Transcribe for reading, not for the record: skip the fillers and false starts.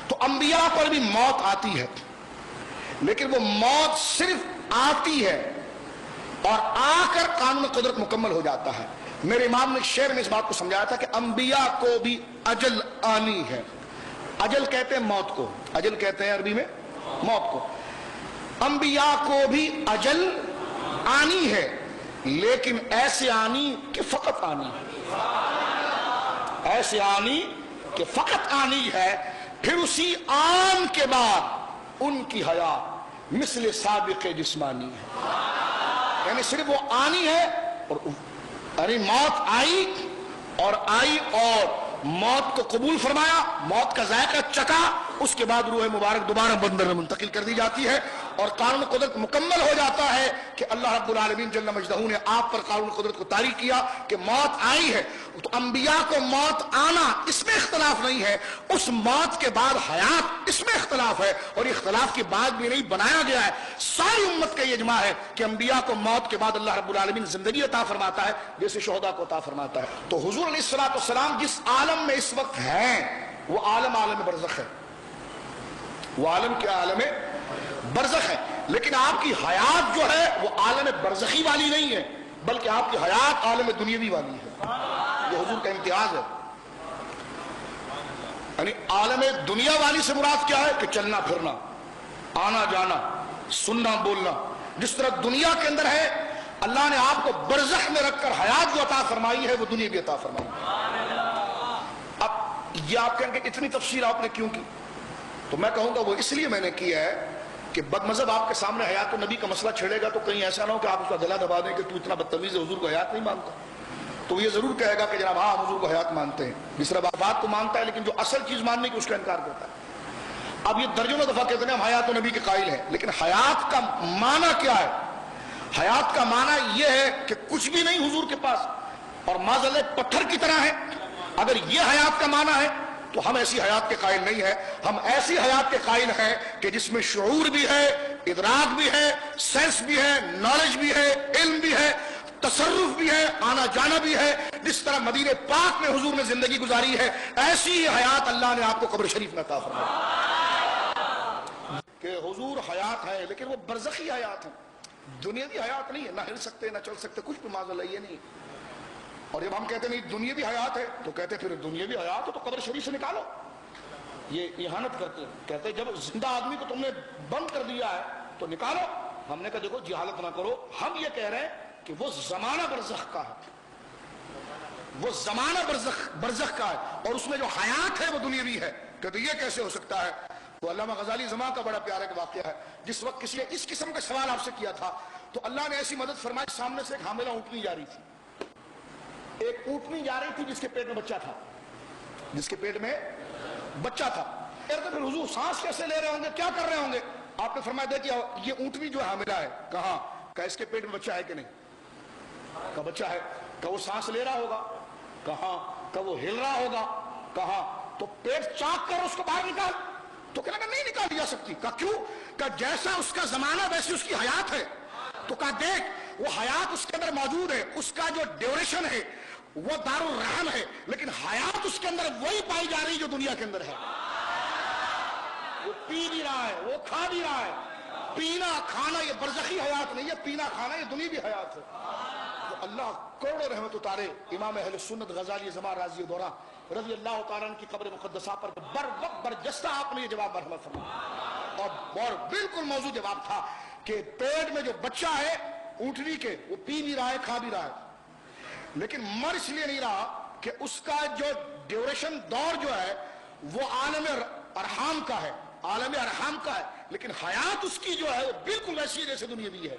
تو انبیاء پر بھی موت آتی ہے، لیکن وہ موت صرف آتی ہے اور آ کر قانون قدرت مکمل ہو جاتا ہے۔ میرے امام نے شعر میں اس بات کو سمجھایا تھا کہ انبیاء کو بھی اجل آنی ہے۔ اجل کہتے ہیں موت کو، اجل کہتے ہیں عربی میں موت کو۔ انبیاء کو بھی اجل آنی ہے، لیکن ایسے آنی کہ فقط آنی ہے، ایسے آنی کہ فقط آنی ہے۔ پھر اسی آن کے بعد ان کی حیات مثل سابق جسمانی ہے، یعنی صرف وہ آنی ہے اور یعنی موت آئی اور موت کو قبول فرمایا، موت کا ذائقہ چکا، اس کے بعد روح مبارک دوبارہ بندر میں منتقل کر دی جاتی ہے اور قانون قدرت مکمل ہو جاتا ہے کہ اللہ رب العالمین جل مجدہ نے آپ پر قانون قدرت کو طاری کیا کہ موت آئی ہے۔ تو انبیاء کو موت آنا اس میں اختلاف نہیں ہے، اس موت کے بعد حیات اس میں اختلاف ہے، اور اختلاف کی بات بھی نہیں بنایا گیا ہے۔ ساری امت کا یہ اجماع ہے کہ انبیاء کو موت کے بعد اللہ رب العالمین زندگی عطا فرماتا ہے جیسے شہداء کو عطا فرماتا ہے۔ تو حضور علیہ الصلوۃ والسلام جس عالم میں اس وقت ہیں وہ عالم برزخ ہے، وہ عالم کیا عالم برزخ ہے، لیکن آپ کی حیات جو ہے وہ عالم برزخی والی نہیں ہے، بلکہ آپ کی حیات عالم دنیاوی والی ہے۔ یہ حضور کا امتیاز ہے۔ یعنی عالم دنیا والی سے مراد کیا ہے کہ چلنا پھرنا، آنا جانا، سننا بولنا، جس طرح دنیا کے اندر ہے اللہ نے آپ کو برزخ میں رکھ کر حیات جو عطا فرمائی ہے وہ دنیا بھی عطا فرمائی ہے۔ اب یہ آپ کہیں کہ اتنی تفصیل آپ نے کیوں کی؟ تو میں کہوں گا وہ اس لیے میں نے کیا ہے کہ بد مذہب آپ کے سامنے حیات النبی کا مسئلہ چھیڑے گا تو کہیں ایسا نہ ہو کہ آپ اس کا گلا دبا دیں کہ تو اتنا بدتمیز ہے، حضور کو حیات نہیں مانتا، تو یہ ضرور کہے گا کہ جناب ہاں حضور کو حیات مانتے ہیں، جس طرح بات تو مانتا ہے لیکن جو اصل چیز ماننے کی اس کا انکار کرتا ہے۔ اب یہ درجنوں دفعہ کہتے ہیں ہم حیات النبی کے قائل ہیں، لیکن حیات کا معنی کیا ہے؟ حیات کا معنی یہ ہے کہ کچھ بھی نہیں حضور کے پاس اور معذلے پتھر کی طرح ہے۔ اگر یہ حیات کا معنی ہے تو ہم ایسی حیات کے قائل نہیں ہیں، ہم ایسی حیات کے قائل ہیں کہ جس میں شعور بھی ہے، ادراک بھی ہے، سینس بھی ہے، نالج بھی ہے، علم بھی ہے، تصرف بھی ہے، آنا جانا بھی ہے۔ جس طرح مدینہ پاک میں حضور نے زندگی گزاری ہے، ایسی ہی حیات اللہ نے آپ کو قبر شریف میں عطا فرمائی کہ حضور حیات ہے لیکن وہ برزخی حیات ہے، دنیاوی حیات نہیں ہے، نہ ہل سکتے نہ چل سکتے، کچھ بھی معذ اللہ یہ نہیں۔ اور جب ہم کہتے نہیں دنیاوی حیات ہے تو کہتے پھر دنیاوی حیات ہو تو قبر شریف سے نکالو، یہ اہانت کرتے ہیں۔ کہتے جب زندہ آدمی کو تم نے بند کر دیا ہے تو نکالو۔ ہم نے کہا دیکھو جہالت نہ کرو، ہم یہ کہہ رہے ہیں کہ وہ زمانہ برزخ کا ہے، وہ زمانہ برزخ کا ہے، اور اس میں جو حیات ہے وہ دنیاوی ہے۔ کہتے یہ کیسے ہو سکتا ہے؟ تو علامہ غزالی زمان کا بڑا پیارا واقعہ ہے، جس وقت کسی نے اس قسم کا سوال آپ سے کیا تھا تو اللہ نے ایسی مدد فرمائی، سامنے سے ایک حاملہ اونٹنی جا رہی تھی، ایک اونٹنی جا رہی تھی جس کے پیٹ میں بچہ تھا، جس کے پیٹ میں بچہ تھا۔ کہتے پھر حضور سانس کیسے لے رہے ہوں گے، کیا کر رہے ہوں گے؟ آپ نے فرمایا دیکھیے یہ اونٹنی جو حاملہ ہے، کہاں کہ اس کے پیٹ میں بچہ ہے کہ نہیں؟ کہ بچہ ہے۔ کہ وہ سانس لے رہا ہوگا؟ کہاں؟ کہ وہ ہل رہا ہوگا؟ کہاں؟ تو پیٹ چاک کر اس کو باہر نکال، تو کہنے لگا نہیں نکالی جا سکتی۔ کہا کیوں؟ کہ جیسا اس کا زمانہ ویسی اس کی حیات ہے۔ تو کہا دیکھ وہ حیات اس کے اندر موجود ہے، اس کا جو ڈیوریشن ہے وہ دار الرحم ہے، لیکن حیات اس کے اندر وہی پائی جا رہی جو دنیا کے اندر ہے۔ وہ پی بھی رہا ہے، وہ کھا بھی رہا ہے۔ پینا کھانا یہ برزخی حیات نہیں ہے، پینا کھانا یہ دنیاوی حیات ہے۔ تو اللہ کروڑوں رحمت اتارے امام اہل سنت غزالی زمان رازی دورہ رضی اللہ تعالیٰ عنہ کی قبر مقدسہ پر بر وقت برجستہ آپ نے یہ جواب مرحمت فرمایا، اور بالکل موضوع جواب تھا کہ پیٹ میں جو بچہ ہے اونٹنی کے، وہ پی بھی رہا ہے، کھا بھی رہا ہے، لیکن مر اس لیے نہیں رہا کہ اس کا جو ڈیوریشن دور جو ہے وہ عالم ارحام کا ہے، عالم ارحام کا ہے، لیکن حیات اس کی جو ہے وہ بالکل ویسی جیسے دنیاوی ہے۔